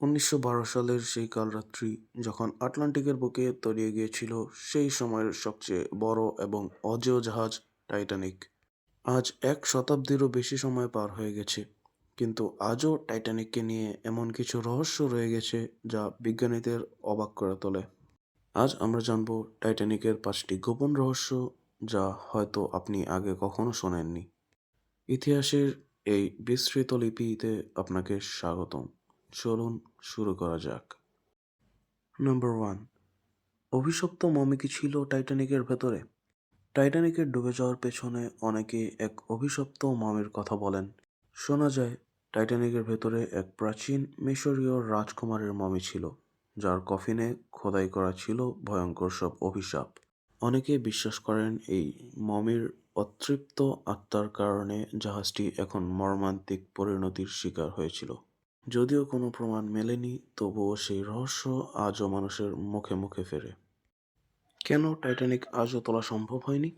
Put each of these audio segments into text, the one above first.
১৯১২ সালের সেই কালরাত্রি যখন আটলান্টিকের বুকে তলিয়ে গিয়েছিল সেই সময়ের সবচেয়ে বড় এবং অজেয় জাহাজ টাইটানিক। আজ এক শতাব্দীরও বেশি সময় পার হয়ে গেছে, কিন্তু আজও টাইটানিককে নিয়ে এমন কিছু রহস্য রয়ে গেছে যা বিজ্ঞানীদের অবাক করে তোলে। আজ আমরা জানব টাইটানিকের ৫টি গোপন রহস্য যা হয়তো আপনি আগে কখনো শোনেননি। ইতিহাসের এই বিস্তৃত লিপিতে আপনাকে স্বাগতম। চলুন শুরু করা যাক। নাম্বার 1, অভিশপ্ত মমি কি ছিল টাইটানিকের ভেতরে? টাইটানিকের ডুবে যাওয়ার পেছনে অনেকে এক অভিশপ্ত মমির কথা বলেন। শোনা যায় টাইটানিকের ভেতরে এক প্রাচীন মিশরীয় রাজকুমারের মমি ছিল, যার কফিনে খোদাই করা ছিল ভয়ঙ্কর সব অভিশাপ। অনেকে বিশ্বাস করেন এই মমির অতৃপ্ত আত্মার কারণে জাহাজটি এখন মর্মান্তিক পরিণতির শিকার হয়েছিল। যদিও কোনো প্রমাণ মেলেনি, তবুও সেই রহস্য আজও মানুষের মুখে মুখে ফেরে। কেন টাইটানিক আজও তোলা সম্ভব হয়নি?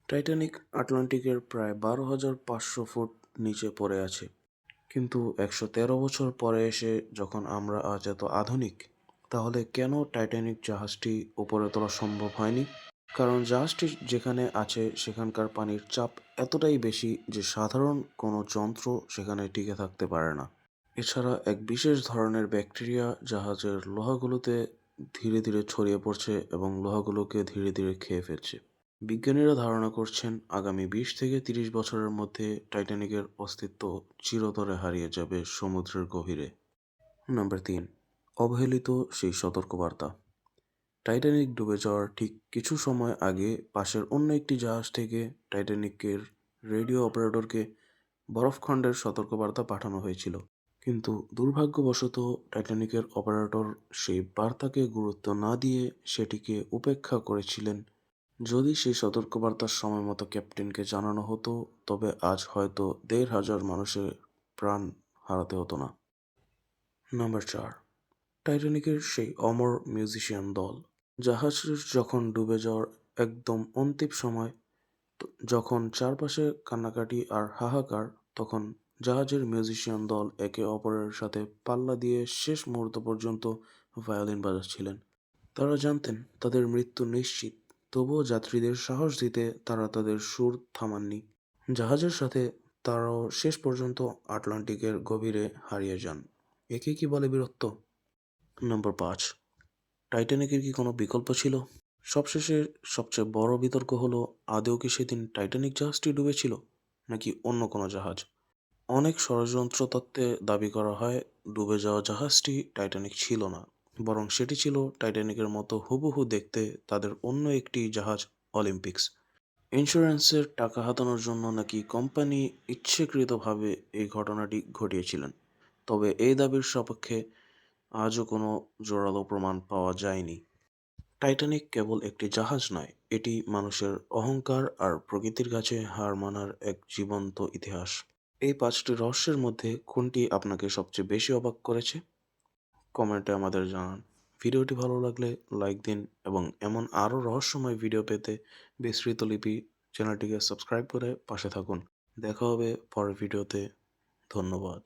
টাইটানিক আটলান্টিকের প্রায় ১২,৫০০ ফুট নিচে পড়ে আছে, কিন্তু ১১৩ বছর পরে এসে যখন আমরা আজ এত আধুনিক, তাহলে কেন টাইটানিক জাহাজটি উপরে তোলা সম্ভব হয়নি? কারণ জাহাজটি যেখানে আছে সেখানকার পানির চাপ এতটাই বেশি যে সাধারণ কোনো যন্ত্র সেখানে টিকে থাকতে পারে না। এছাড়া এক বিশেষ ধরনের ব্যাকটেরিয়া জাহাজের লোহাগুলোতে ধীরে ধীরে ছড়িয়ে পড়ছে এবং লোহাগুলোকে ধীরে ধীরে খেয়ে ফেলছে। বিজ্ঞানীরা ধারণা করছেন আগামী ২০ থেকে ৩০ বছরের মধ্যে টাইটানিকের অস্তিত্ব চিরতরে হারিয়ে যাবে সমুদ্রের গভীরে। নাম্বার ৩, অবহেলিত সেই সতর্কবার্তা। টাইটানিক ডুবে যাওয়ার ঠিক কিছু সময় আগে পাশের অন্য একটি জাহাজ থেকে টাইটানিকের রেডিও অপারেটরকে বরফখণ্ডের সতর্কবার্তা পাঠানো হয়েছিল, কিন্তু দুর্ভাগ্যবশত টাইটানিকের অপারেটর সেই বার্তাকে গুরুত্ব না দিয়ে সেটিকে উপেক্ষা করেছিলেন। যদি সেই সতর্কবার্তার সময় মতো ক্যাপ্টেনকে জানানো হতো, তবে আজ হয়তো ১,৫০০ মানুষের প্রাণ হারাতে হতো না। নাম্বার ৪, টাইটানিকের সেই অমর মিউজিশিয়ান দল। জাহাজের যখন ডুবে যাওয়ার একদম অন্তিম সময়, যখন চারপাশে কান্নাকাটি আর হাহাকার, তখন জাহাজের মিউজিশিয়ান দল একে অপরের সাথে পাল্লা দিয়ে শেষ মুহূর্ত পর্যন্ত ভায়োলিন বাজাচ্ছিলেন। তারা জানতেন তাদের মৃত্যু নিশ্চিত, তবুও যাত্রীদের সাহস দিতে তারা তাদের সুর থামাননি। জাহাজের সাথে তারাও শেষ পর্যন্ত আটলান্টিকের গভীরে হারিয়ে যান। একে কি বলে বীরত্ব? নাম্বার ৫, টাইটানিকের কি কোনো বিকল্প ছিল? সবশেষে সবচেয়ে বড় বিতর্ক হলো, আদৌ কি সেদিন টাইটানিক জাহাজটি ডুবেছিল নাকি অন্য কোনো জাহাজ? অনেক ষড়যন্ত্র তত্ত্বে দাবি করা হয় ডুবে যাওয়া জাহাজটি টাইটানিক ছিল না, বরং সেটি ছিল টাইটানিকের মতো হুবহু দেখতে তাদের অন্য একটি জাহাজ, অলিম্পিক্স। ইন্স্যুরেন্সের টাকা হাতানোর জন্য নাকি কোম্পানি ইচ্ছাকৃতভাবে এই ঘটনাটি ঘটিয়েছিলেন। তবে এই দাবির সপক্ষে আজও কোনো জোরালো প্রমাণ পাওয়া যায়নি। টাইটানিক কেবল একটি জাহাজ নয়, এটি মানুষের অহংকার আর প্রকৃতির কাছে হার মানার এক জীবন্ত ইতিহাস। এই ৫টি রহস্যের মধ্যে কোনটি আপনাকে সবচেয়ে বেশি অবাক করেছে? কমেন্টে আমাদের জানান। ভিডিওটি ভালো লাগলে লাইক দিন এবং এমন আরও রহস্যময় ভিডিও পেতে বিস্তৃত লিপি চ্যানেলটিকে সাবস্ক্রাইব করে পাশে থাকুন। দেখা হবে পরের ভিডিওতে। ধন্যবাদ।